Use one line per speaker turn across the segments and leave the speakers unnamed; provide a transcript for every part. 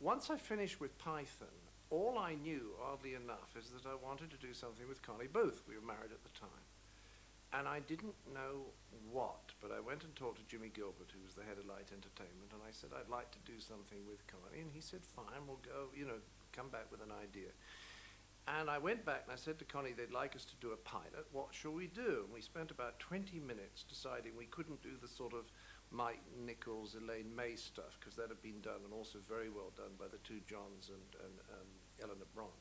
once I finished with Python, all I knew, oddly enough, is that I wanted to do something with Connie Booth. We were married at the time. And I didn't know what, but I went and talked to Jimmy Gilbert, who was the head of Light Entertainment, and I said, I'd like to do something with Connie. And he said, fine, we'll go, come back with an idea. And I went back and I said to Connie, they'd like us to do a pilot. What shall we do? And we spent about 20 minutes deciding we couldn't do the sort of Mike Nichols, Elaine May stuff, because that had been done and also very well done by the two Johns and Eleanor Bron.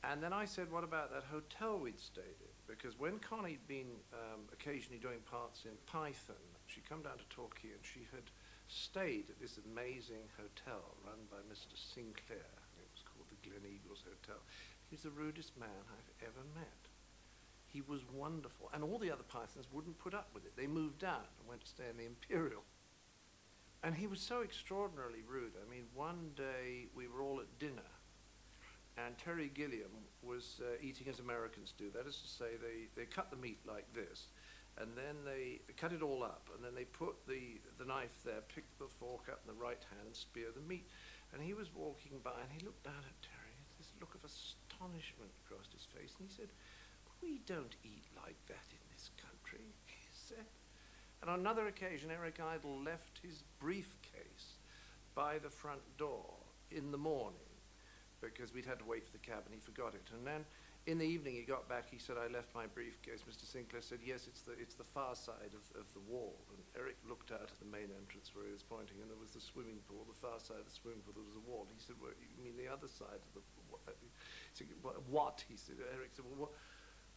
And then I said, what about that hotel we'd stayed in? Because when Connie'd been occasionally doing parts in Python, she'd come down to Torquay and she had stayed at this amazing hotel run by Mr. Sinclair. It was called the Glen Eagles Hotel. He's the rudest man I've ever met. He was wonderful. And all the other Pythons wouldn't put up with it. They moved out and went to stay in the Imperial. And he was so extraordinarily rude. I mean, one day we were all at dinner and Terry Gilliam was eating as Americans do. That is to say, they cut the meat like this, and then they cut it all up, and then they put the knife there, pick the fork up in the right hand, and spear the meat. And he was walking by, and he looked down at Terry, this look of astonishment crossed his face, and he said, we don't eat like that in this country, he said. And on another occasion, Eric Idle left his briefcase by the front door in the morning, because we'd had to wait for the cab and he forgot it. And then in the evening he got back, he said, I left my briefcase. Mr. Sinclair said, yes, it's the far side of the wall. And Eric looked out at the main entrance where he was pointing, and there was the swimming pool. The far side of the swimming pool, there was a wall. He said, well, you mean the other side of the wall? He said, what? He said, Eric said, well,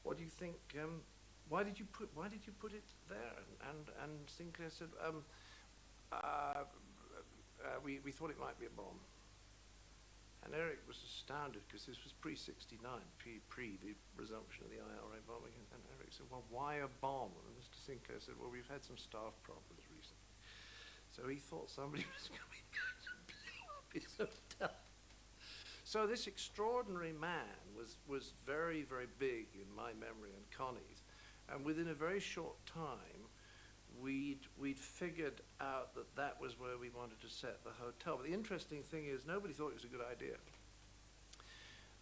what do you think, why did you put it there? And Sinclair said, we thought it might be a bomb. And Eric was astounded because this was pre-69, pre the resumption of the IRA bombing. And Eric said, well, why a bomb? And Mr. Sinclair said, well, we've had some staff problems recently. So he thought somebody was going to blow up his hotel. So this extraordinary man was very, very big in my memory and Connie's. And within a very short time, we'd figured out that was where we wanted to set the hotel. But the interesting thing is nobody thought it was a good idea.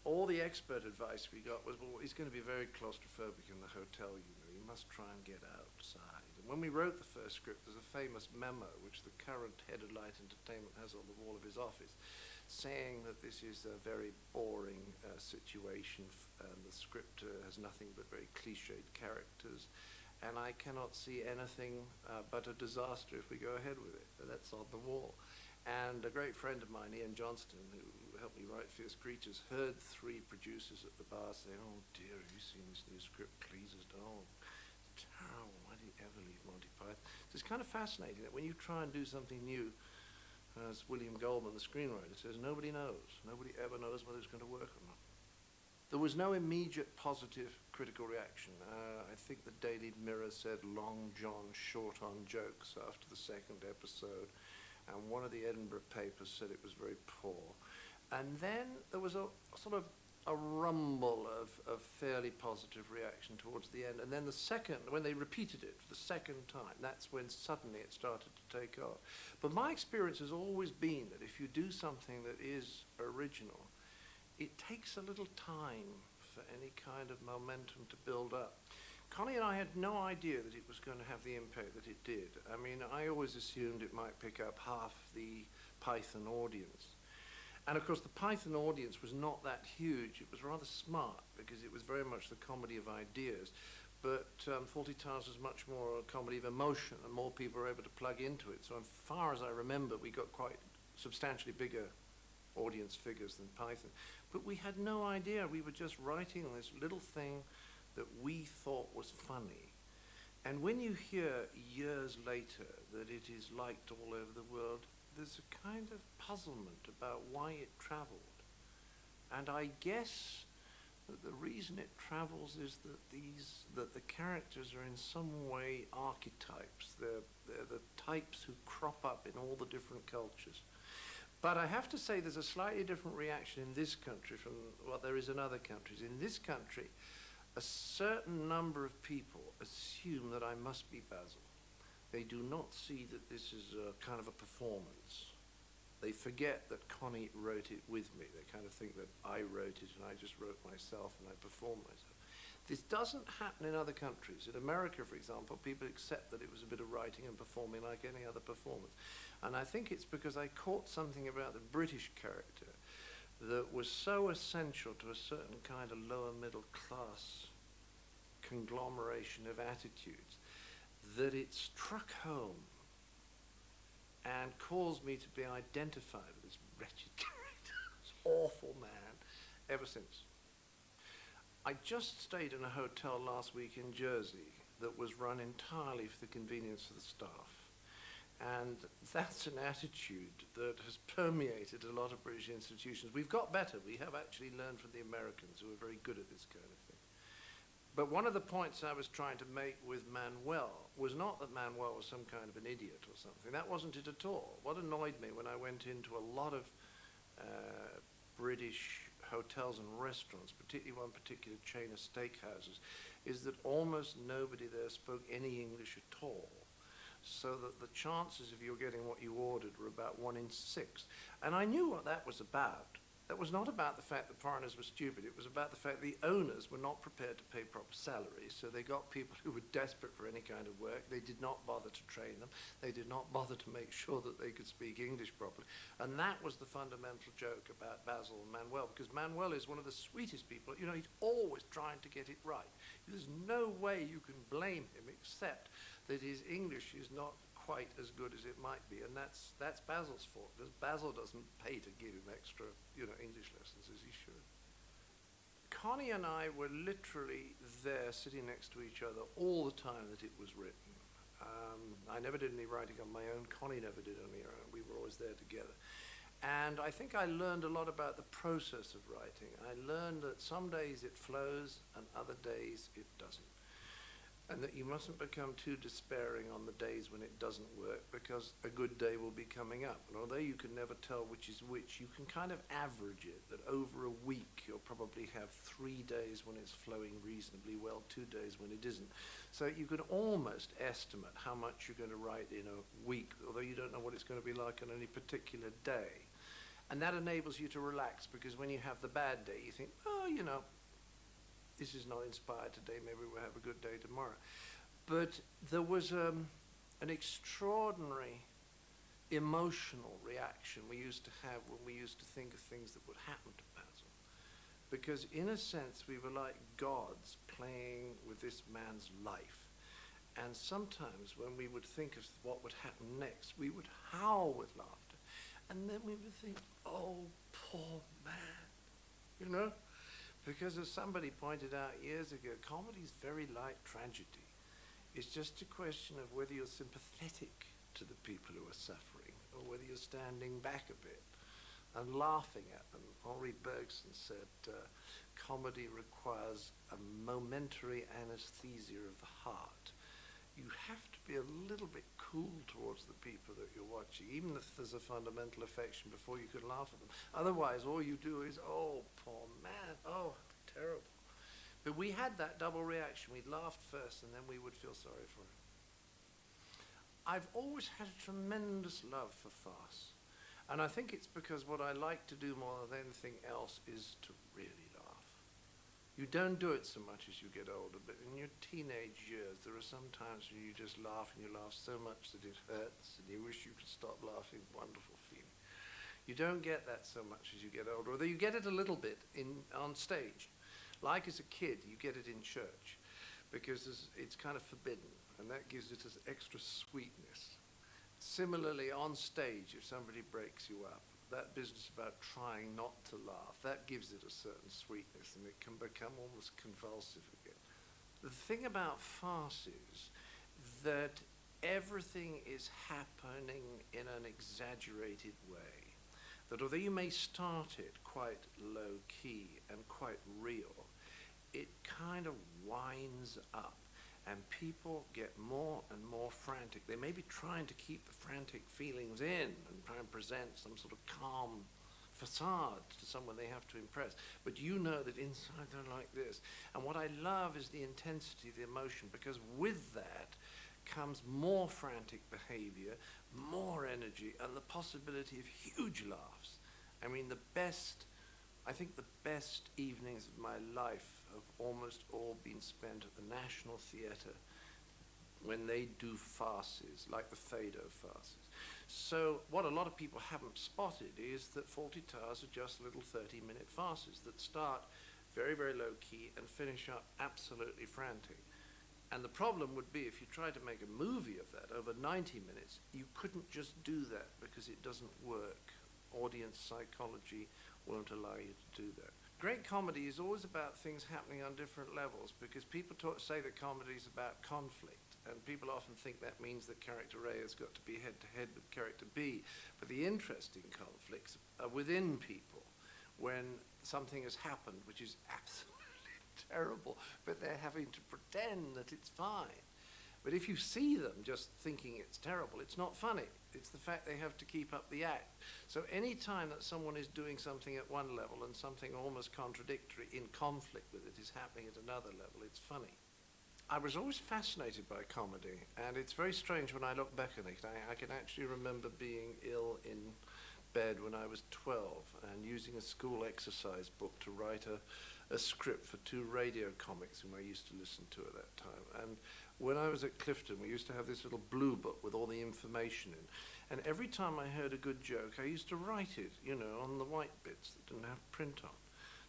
All the expert advice we got was, well, he's going to be very claustrophobic in the hotel, you must try and get outside. And when we wrote the first script, there's a famous memo which the current head of Light Entertainment has on the wall of his office, saying that this is a very boring situation, and the script has nothing but very cliched characters, and I cannot see anything but a disaster if we go ahead with it. That's on the wall. And a great friend of mine, Ian Johnston, who helped me write Fierce Creatures, heard three producers at the bar say, oh dear, have you seen this new script, Cleese's? Oh, it's terrible, why did he ever leave Monty Python? So it's kind of fascinating that when you try and do something new, as William Goldman, the screenwriter, says, nobody knows. Nobody ever knows whether it's going to work or not. There was no immediate positive critical reaction. I think the Daily Mirror said Long John short on jokes after the second episode, and one of the Edinburgh papers said it was very poor. And then there was a sort of a rumble of fairly positive reaction towards the end. And then the second, when they repeated it for the second time, that's when suddenly it started to take off. But my experience has always been that if you do something that is original, it takes a little time for any kind of momentum to build up. Connie and I had no idea that it was going to have the impact that it did. I mean, I always assumed it might pick up half the Python audience. And of course, the Python audience was not that huge. It was rather smart because it was very much the comedy of ideas. But Fawlty Towers was much more a comedy of emotion, and more people were able to plug into it. So as far as I remember, we got quite substantially bigger audience figures than Python. But we had no idea. We were just writing this little thing that we thought was funny. And when you hear years later that it is liked all over the world, there's a kind of puzzlement about why it traveled. And I guess that the reason it travels is that the characters are in some way archetypes. They're the types who crop up in all the different cultures. But I have to say there's a slightly different reaction in this country from what there is in other countries. In this country, a certain number of people assume that I must be Basil. They do not see that this is a kind of a performance. They forget that Connie wrote it with me. They kind of think that I wrote it and I just wrote myself and I performed myself. This doesn't happen in other countries. In America, for example, people accept that it was a bit of writing and performing like any other performance. And I think it's because I caught something about the British character that was so essential to a certain kind of lower middle class conglomeration of attitudes that it struck home and caused me to be identified with this wretched character, this awful man, ever since. I just stayed in a hotel last week in Jersey that was run entirely for the convenience of the staff. And that's an attitude that has permeated a lot of British institutions. We've got better. We have actually learned from the Americans, who are very good at this kind of thing. But one of the points I was trying to make with Manuel was not that Manuel was some kind of an idiot or something. That wasn't it at all. What annoyed me when I went into a lot of British hotels and restaurants, particularly one particular chain of steakhouses, is that almost nobody there spoke any English at all. So that the chances of you getting what you ordered were about 1 in 6. And I knew what that was about. That was not about the fact that foreigners were stupid. It was about the fact the owners were not prepared to pay proper salaries, so they got people who were desperate for any kind of work. They did not bother to train them. They did not bother to make sure that they could speak English properly. And that was the fundamental joke about Basil and Manuel, because Manuel is one of the sweetest people. You know, he's always trying to get it right. There's no way you can blame him except that his English is not quite as good as it might be, and that's Basil's fault, because Basil doesn't pay to give him extra, English lessons as he should. Connie and I were literally there sitting next to each other all the time that it was written. I never did any writing on my own. Connie never did any of her own. We were always there together. And I think I learned a lot about the process of writing. I learned that some days it flows and other days it doesn't. And that you mustn't become too despairing on the days when it doesn't work, because a good day will be coming up. And although you can never tell which is which, you can kind of average it, that over a week you'll probably have 3 days when it's flowing reasonably well, 2 days when it isn't. So you can almost estimate how much you're going to write in a week, although you don't know what it's going to be like on any particular day. And that enables you to relax, because when you have the bad day, you think, this is not inspired today, maybe we'll have a good day tomorrow. But there was an extraordinary emotional reaction we used to have when we used to think of things that would happen to Basil. Because in a sense, we were like gods playing with this man's life. And sometimes when we would think of what would happen next, we would howl with laughter. And then we would think, oh, poor man, Because as somebody pointed out years ago, comedy is very like tragedy. It's just a question of whether you're sympathetic to the people who are suffering or whether you're standing back a bit and laughing at them. Henri Bergson said, comedy requires a momentary anesthesia of the heart. You have to be a little bit cool towards the people that you're watching, even if there's a fundamental affection, before you can laugh at them. Otherwise, all you do is, oh, poor man, oh, terrible. But we had that double reaction. We'd laughed first, and then we would feel sorry for him. I've always had a tremendous love for farce. And I think it's because what I like to do more than anything else is to really laugh. You don't do it so much as you get older, but in your teenage years, there are some times when you just laugh, and you laugh so much that it hurts, and you wish you could stop laughing. Wonderful feeling. You don't get that so much as you get older, although you get it a little bit on stage. Like as a kid, you get it in church, because it's kind of forbidden, and that gives it this extra sweetness. Similarly, on stage, if somebody breaks you up, that business about trying not to laugh, that gives it a certain sweetness, and it can become almost convulsive again. The thing about farce is that everything is happening in an exaggerated way. That although you may start it quite low-key and quite real, it kind of winds up, and people get more and more frantic. They may be trying to keep the frantic feelings in and try and present some sort of calm facade to someone they have to impress. But you know that inside they're like this. And what I love is the intensity of the emotion, because with that comes more frantic behavior, more energy, and the possibility of huge laughs. I mean, I think the best evenings of my life have almost all been spent at the National Theatre when they do farces, like the Fado farces. So what a lot of people haven't spotted is that Fawlty Towers are just little 30-minute farces that start very, very low key and finish up absolutely frantic. And the problem would be if you tried to make a movie of that over 90 minutes, you couldn't just do that because it doesn't work. Audience psychology won't allow you to do that. Great comedy is always about things happening on different levels, because people say that comedy is about conflict, and people often think that means that character A has got to be head-to-head with character B. But the interesting conflicts are within people when something has happened which is absolutely terrible, but they're having to pretend that it's fine. But if you see them just thinking it's terrible, it's not funny. It's the fact they have to keep up the act. So any time that someone is doing something at one level and something almost contradictory in conflict with it is happening at another level, it's funny. I was always fascinated by comedy, and it's very strange when I look back on it. I can actually remember being ill in bed when I was 12 and using a school exercise book to write a script for 2 radio comics whom I used to listen to at that time. And when I was at Clifton, we used to have this little blue book with all the information in. And every time I heard a good joke, I used to write it, on the white bits that didn't have print on.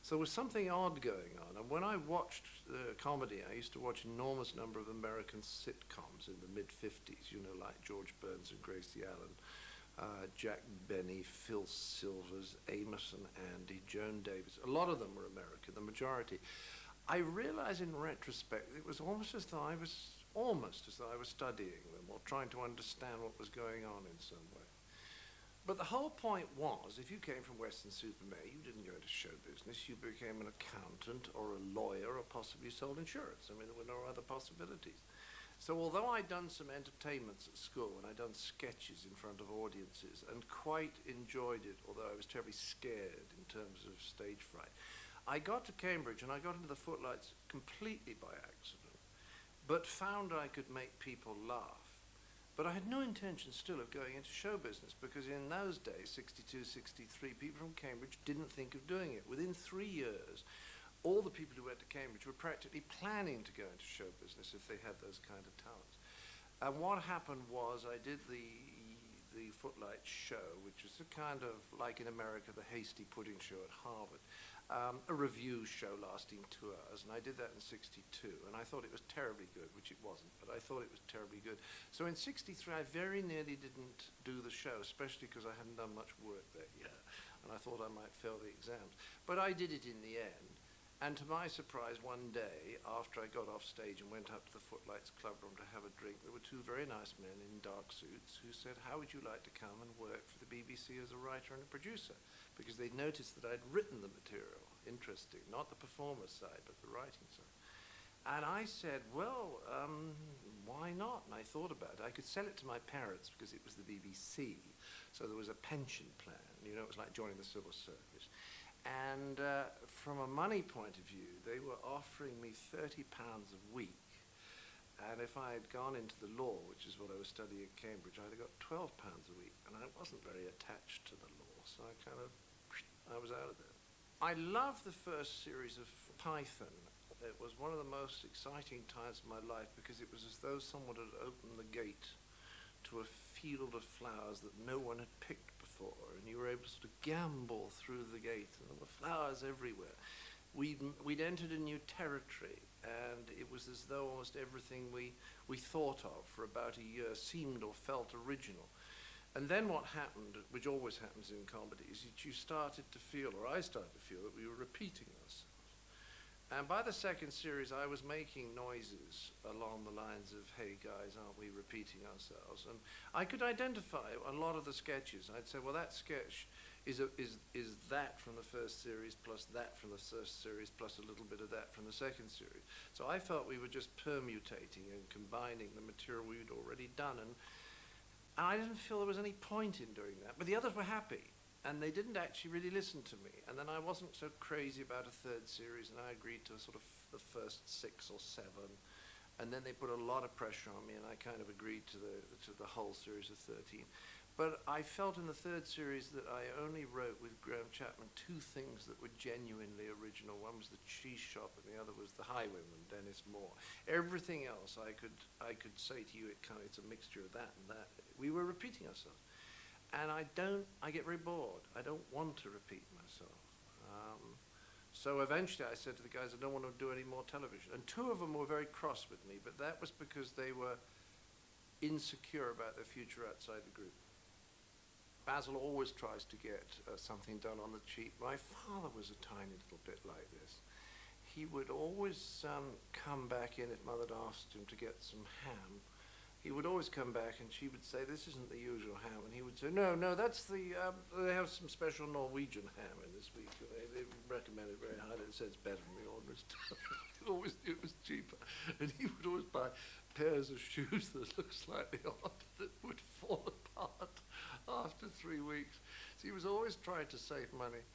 So there was something odd going on. And when I watched comedy, I used to watch an enormous number of American sitcoms in the mid-50s, like George Burns and Gracie Allen, Jack Benny, Phil Silvers, Amos and Andy, Joan Davis. A lot of them were American, the majority. I realize in retrospect it was almost as though I was studying them or trying to understand what was going on in some way. But the whole point was, if you came from Weston-super-Mare, you didn't go into show business. You became an accountant or a lawyer or possibly sold insurance. I mean, there were no other possibilities. So although I'd done some entertainments at school and I'd done sketches in front of audiences and quite enjoyed it, although I was terribly scared in terms of stage fright, I got to Cambridge and I got into the Footlights completely by accident, but found I could make people laugh. But I had no intention still of going into show business, because in those days, 62, 63, people from Cambridge didn't think of doing it. Within 3 years, all the people who went to Cambridge were practically planning to go into show business if they had those kind of talents. And what happened was I did the Footlights show, which was a kind of, like in America, the Hasty Pudding show at Harvard, a review show lasting 2 hours, and I did that in 62, and I thought it was terribly good, which it wasn't, but I thought it was terribly good. So in 63, I very nearly didn't do the show, especially because I hadn't done much work that year, and I thought I might fail the exams. But I did it in the end. And to my surprise, one day, after I got off stage and went up to the Footlights Club room to have a drink, there were 2 very nice men in dark suits who said, "How would you like to come and work for the BBC as a writer and a producer?" Because they'd noticed that I'd written the material. Interesting, not the performer side, but the writing side. And I said, well, why not? And I thought about it. I could sell it to my parents because it was the BBC, so there was a pension plan. It was like joining the civil service. And from a money point of view, they were offering me £30 a week. And if I had gone into the law, which is what I was studying at Cambridge, I'd have got £12 a week. And I wasn't very attached to the law, so I was out of there. I loved the first series of Python. It was one of the most exciting times of my life, because it was as though someone had opened the gate to a field of flowers that no one had picked before, and you were able to sort of gambol through the gate, and there were flowers everywhere. We'd entered a new territory, and it was as though almost everything we thought of for about a year seemed or felt original. And then what happened, which always happens in comedy, is that you started to feel, or I started to feel, that we were repeating ourselves. And by the second series, I was making noises along the lines of, "Hey guys, aren't we repeating ourselves?" And I could identify a lot of the sketches. I'd say, well, that sketch is that from the first series, plus that from the first series, plus a little bit of that from the second series. So I felt we were just permutating and combining the material we'd already done. And I didn't feel there was any point in doing that. But the others were happy. And they didn't actually really listen to me. And then I wasn't so crazy about a third series, and I agreed to sort of the first 6 or 7. And then they put a lot of pressure on me, and I kind of agreed to the whole series of 13. But I felt in the third series that I only wrote with Graham Chapman two things that were genuinely original. One was the cheese shop, and the other was the Highwayman, Dennis Moore. Everything else I could say to you, it's a mixture of that and that. We were repeating ourselves, and I get very bored. I don't want to repeat myself. So eventually I said to the guys, I don't want to do any more television. And two of them were very cross with me, but that was because they were insecure about their future outside the group. Basil always tries to get something done on the cheap. My father was a tiny little bit like this. He would always come back in if Mother had asked him to get some ham. He would always come back and she would say, this isn't the usual ham. And he would say, no, that's the, they have some special Norwegian ham in this week. They recommend it very highly. It says it's better than the ordinary stuff. He always knew it was cheaper. And he would always buy pairs of shoes that looked slightly odd that would fall apart after 3 weeks. So he was always trying to save money.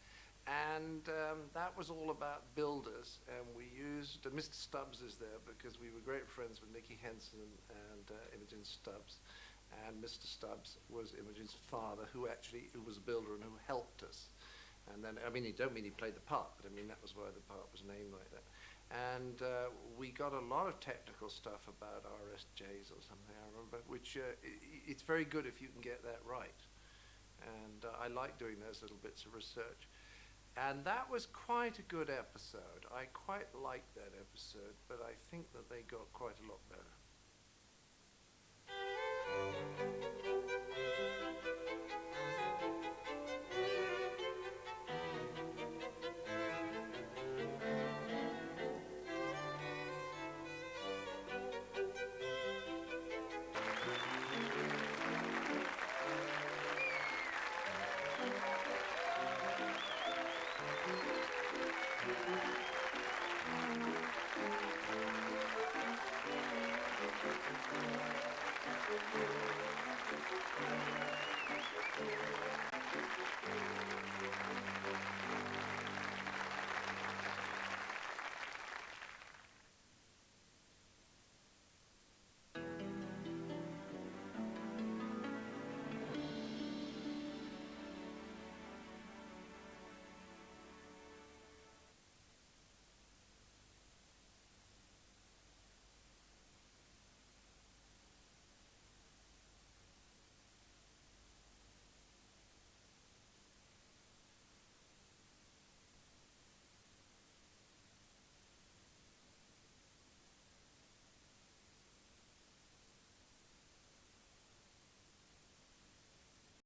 And that was all about builders, and we used, Mr. Stubbs is there because we were great friends with Nicky Henson and Imogen Stubbs, and Mr. Stubbs was Imogen's father, who was a builder and who helped us. And then, I mean, you don't mean he played the part, but I mean, that was why the part was named like that. And we got a lot of technical stuff about RSJs or something, I remember, which it's very good if you can get that right. And I like doing those little bits of research. And that was quite a good episode. I quite liked that episode, but I think that they got quite a lot better.